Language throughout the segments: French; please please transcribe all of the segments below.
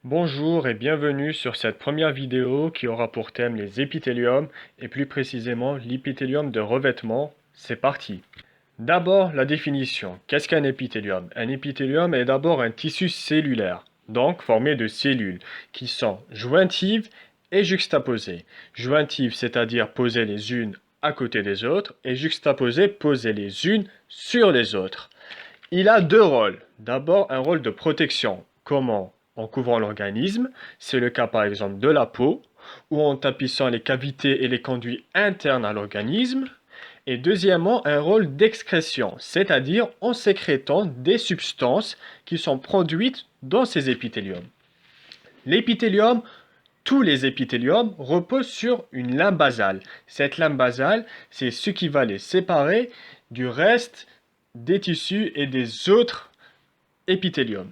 Bonjour et bienvenue sur cette première vidéo qui aura pour thème les épithéliums et plus précisément l'épithélium de revêtement. C'est parti! D'abord, la définition. Qu'est-ce qu'un épithélium? Un épithélium est d'abord un tissu cellulaire, donc formé de cellules qui sont jointives et juxtaposées. Jointives, c'est-à-dire posées les unes à côté des autres, et juxtaposées, posées les unes sur les autres. Il a deux rôles. D'abord, un rôle de protection. Comment? En couvrant l'organisme, c'est le cas par exemple de la peau, ou en tapissant les cavités et les conduits internes à l'organisme. Et deuxièmement, un rôle d'excrétion, c'est-à-dire en sécrétant des substances qui sont produites dans ces épithéliums. L'épithélium, tous les épithéliums reposent sur une lame basale. Cette lame basale, c'est ce qui va les séparer du reste des tissus et des autres épithéliums.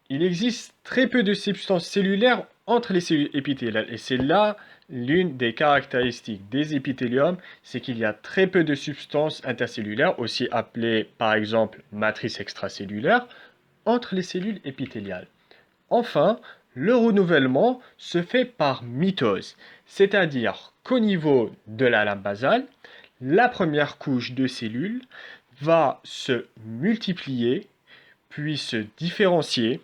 Il existe très peu de substances cellulaires entre les cellules épithéliales et c'est là l'une des caractéristiques des épithéliums, c'est qu'il y a très peu de substances intercellulaires, aussi appelées par exemple matrices extracellulaires, entre les cellules épithéliales. Enfin, le renouvellement se fait par mitose, c'est-à-dire qu'au niveau de la lame basale, la première couche de cellules va se multiplier, puis se différencier,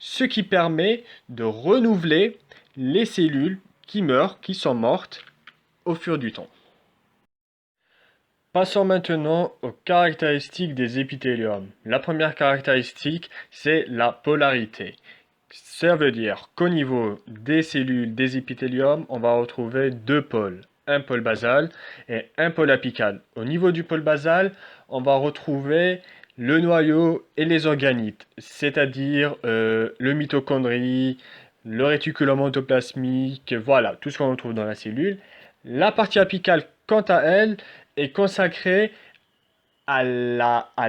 ce qui permet de renouveler les cellules qui meurent, qui sont mortes au fur du temps. Passons maintenant aux caractéristiques des épithéliums. La première caractéristique, c'est la polarité. Ça veut dire qu'au niveau des cellules des épithéliums, on va retrouver deux pôles, un pôle basal et un pôle apical. Au niveau du pôle basal, on va retrouver le noyau et les organites, c'est-à-dire le mitochondrie, le réticulum endoplasmique, voilà, tout ce qu'on retrouve dans la cellule. La partie apicale, quant à elle, est consacrée à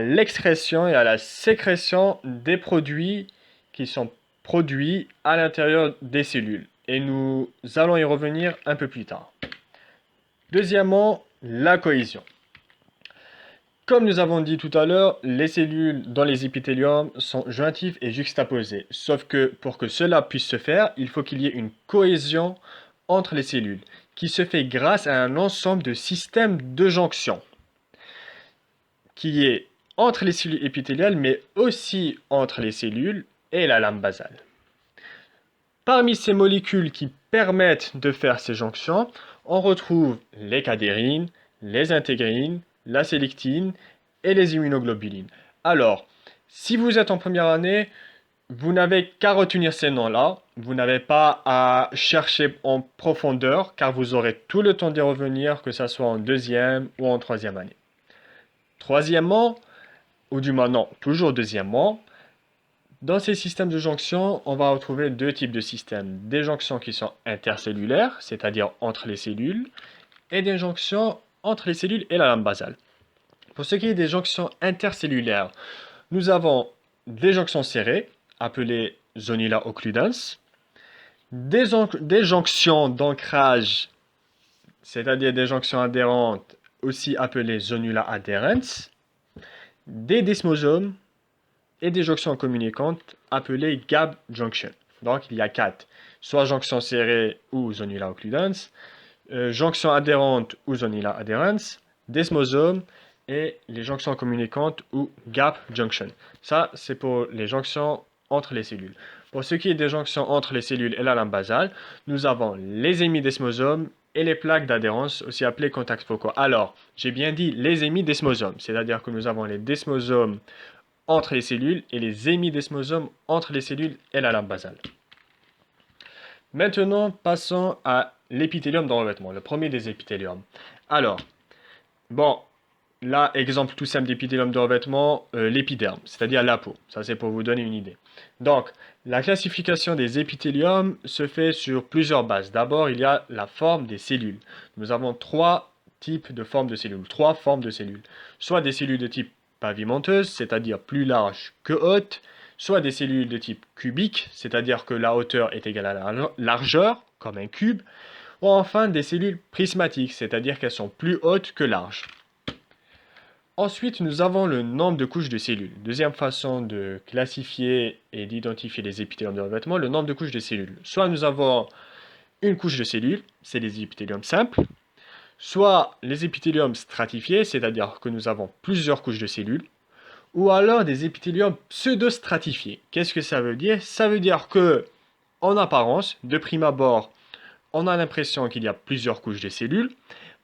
l'excrétion et à la sécrétion des produits qui sont produits à l'intérieur des cellules. Et nous allons y revenir un peu plus tard. Deuxièmement, la cohésion. Comme nous avons dit tout à l'heure, les cellules dans les épithéliums sont jointives et juxtaposées. Sauf que pour que cela puisse se faire, il faut qu'il y ait une cohésion entre les cellules, qui se fait grâce à un ensemble de systèmes de jonction, qui est entre les cellules épithéliales, mais aussi entre les cellules et la lame basale. Parmi ces molécules qui permettent de faire ces jonctions, on retrouve les cadérines, les intégrines, la sélectine et les immunoglobulines. Alors, si vous êtes en première année, vous n'avez qu'à retenir ces noms-là. Vous n'avez pas à chercher en profondeur car vous aurez tout le temps d'y revenir, que ce soit en deuxième ou en troisième année. Troisièmement, ou du moins non, toujours deuxièmement, dans ces systèmes de jonction, on va retrouver deux types de systèmes. Des jonctions qui sont intercellulaires, c'est-à-dire entre les cellules, et des jonctions entre les cellules et la lame basale. Pour ce qui est des jonctions intercellulaires, nous avons des jonctions serrées, appelées zonula occludens, des jonctions d'ancrage, c'est-à-dire des jonctions adhérentes, aussi appelées zonula adherens, des desmosomes et des jonctions communicantes appelées gap junction. Donc il y a quatre, soit jonction serrée ou zonula occludens, jonction adhérente ou zonula adherens, desmosome et les jonctions communicantes ou gap junction. Ça, c'est pour les jonctions entre les cellules. Pour ce qui est des jonctions entre les cellules et la lame basale, nous avons les hémidesmosomes et les plaques d'adhérence, aussi appelées contacts focaux. Alors, j'ai bien dit les hémidesmosomes, c'est-à-dire que nous avons les desmosomes entre les cellules et les hémidesmosomes entre les cellules et la lame basale. Maintenant, passons à l'épithélium de revêtement, le premier des épithéliums. Alors, bon, là, exemple tout simple d'épithélium de revêtement, l'épiderme, c'est-à-dire la peau. Ça, c'est pour vous donner une idée. Donc, la classification des épithéliums se fait sur plusieurs bases. D'abord, il y a la forme des cellules. Nous avons trois types de formes de cellules, trois formes de cellules. Soit des cellules de type pavimenteuse, c'est-à-dire plus large que haute, soit des cellules de type cubique, c'est-à-dire que la hauteur est égale à la largeur, comme un cube, ou enfin des cellules prismatiques, c'est-à-dire qu'elles sont plus hautes que larges. Ensuite, nous avons le nombre de couches de cellules. Deuxième façon de classifier et d'identifier les épithéliums de revêtement, le nombre de couches de cellules. Soit nous avons une couche de cellules, c'est les épithéliums simples, soit les épithéliums stratifiés, c'est-à-dire que nous avons plusieurs couches de cellules, ou alors des épithéliums pseudo-stratifiés. Qu'est-ce que ça veut dire? Ça veut dire que, en apparence, de prime abord, on a l'impression qu'il y a plusieurs couches de cellules,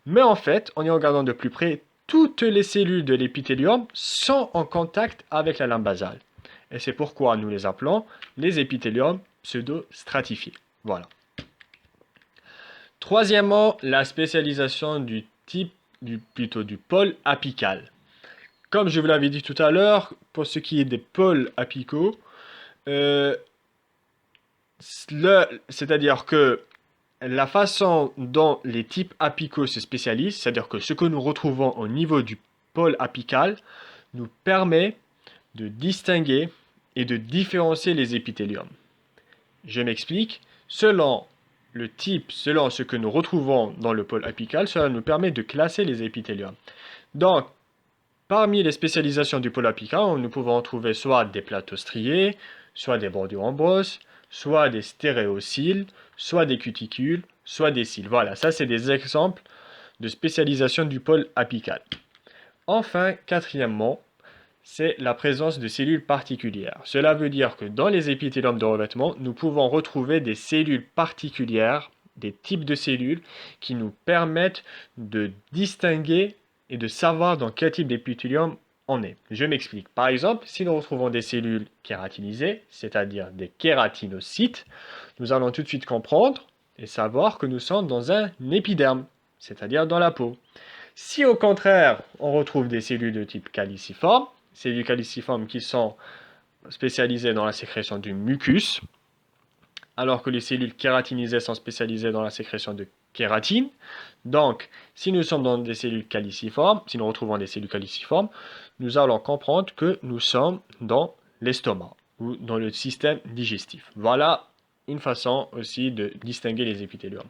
mais en fait, en y regardant de plus près, toutes les cellules de l'épithélium sont en contact avec la lame basale. Et c'est pourquoi nous les appelons les épithéliums pseudo-stratifiés. Voilà. Troisièmement, la spécialisation du pôle apical. Comme je vous l'avais dit tout à l'heure, pour ce qui est des pôles apicaux, c'est-à-dire que la façon dont les types apicaux se spécialisent, c'est-à-dire que ce que nous retrouvons au niveau du pôle apical, nous permet de distinguer et de différencier les épithéliums. Je m'explique. Selon le type, selon ce que nous retrouvons dans le pôle apical, cela nous permet de classer les épithéliums. Donc, parmi les spécialisations du pôle apical, nous pouvons trouver soit des plateaux striés, soit des bordures en brosse, soit des stéréocils, soit des cuticules, soit des cils. Voilà, ça c'est des exemples de spécialisation du pôle apical. Enfin, quatrièmement, c'est la présence de cellules particulières. Cela veut dire que dans les épithéliums de revêtement, nous pouvons retrouver des cellules particulières, des types de cellules qui nous permettent de distinguer et de savoir dans quel type d'épithélium on est. Je m'explique. Par exemple, si nous retrouvons des cellules kératinisées, c'est-à-dire des kératinocytes, nous allons tout de suite comprendre et savoir que nous sommes dans un épiderme, c'est-à-dire dans la peau. Si au contraire, on retrouve des cellules de type caliciforme, cellules caliciformes qui sont spécialisées dans la sécrétion du mucus, alors que les cellules kératinisées sont spécialisées dans la sécrétion de kératine. Donc, si nous sommes dans des cellules caliciformes, si nous retrouvons des cellules caliciformes, nous allons comprendre que nous sommes dans l'estomac ou dans le système digestif. Voilà une façon aussi de distinguer les épithéliums.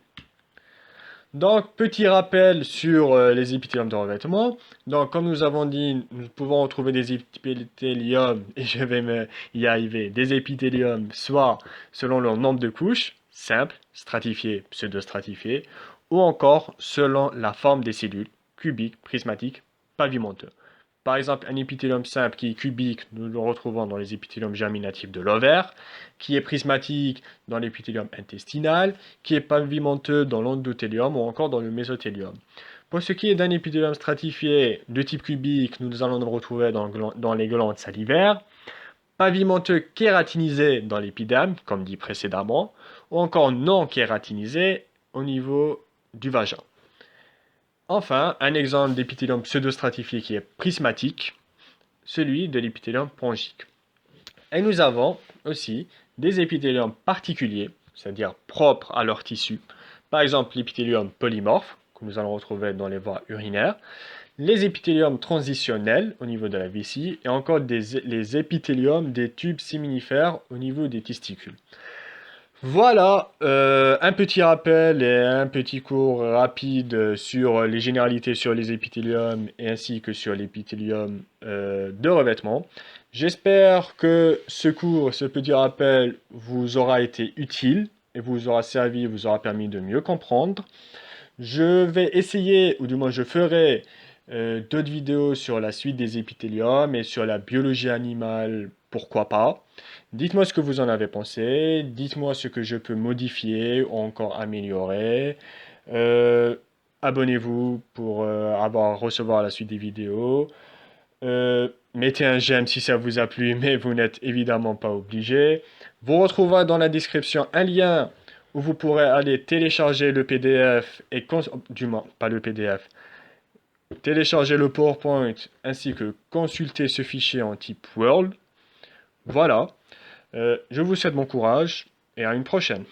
Donc, petit rappel sur les épithéliums de revêtement. Donc, comme nous avons dit, nous pouvons retrouver des épithéliums, et je vais y arriver, des épithéliums soit selon leur nombre de couches, simples, stratifiées, pseudo-stratifiées, ou encore selon la forme des cellules, cubiques, prismatiques, pavimenteux. Par exemple, un épithélium simple qui est cubique, nous le retrouvons dans les épithéliums germinatifs de l'ovaire, qui est prismatique dans l'épithélium intestinal, qui est pavimenteux dans l'endothélium ou encore dans le mésothélium. Pour ce qui est d'un épithélium stratifié de type cubique, nous allons le retrouver dans les glandes salivaires, pavimenteux kératinisé dans l'épiderme, comme dit précédemment, ou encore non kératinisé au niveau du vagin. Enfin, un exemple d'épithélium pseudostratifié qui est prismatique, celui de l'épithélium pongique. Et nous avons aussi des épithéliums particuliers, c'est-à-dire propres à leur tissu. Par exemple, l'épithélium polymorphe, que nous allons retrouver dans les voies urinaires, les épithéliums transitionnels au niveau de la vessie, et encore les épithéliums des tubes séminifères au niveau des testicules. Voilà, un petit rappel et un petit cours rapide sur les généralités sur les épithéliums et ainsi que sur l'épithélium de revêtement. J'espère que ce cours, ce petit rappel vous aura été utile et vous aura servi, vous aura permis de mieux comprendre. Je vais essayer, ou du moins je ferai d'autres vidéos sur la suite des épithéliums et sur la biologie animale, pourquoi pas. Dites-moi ce que vous en avez pensé, dites-moi ce que je peux modifier ou encore améliorer. Abonnez-vous pour recevoir la suite des vidéos. Mettez un j'aime si ça vous a plu, mais vous n'êtes évidemment pas obligé. Vous retrouverez dans la description un lien où vous pourrez aller télécharger le PDF et du moins pas le PDF, télécharger le PowerPoint ainsi que consulter ce fichier en type Word. Voilà. Je vous souhaite bon courage et à une prochaine.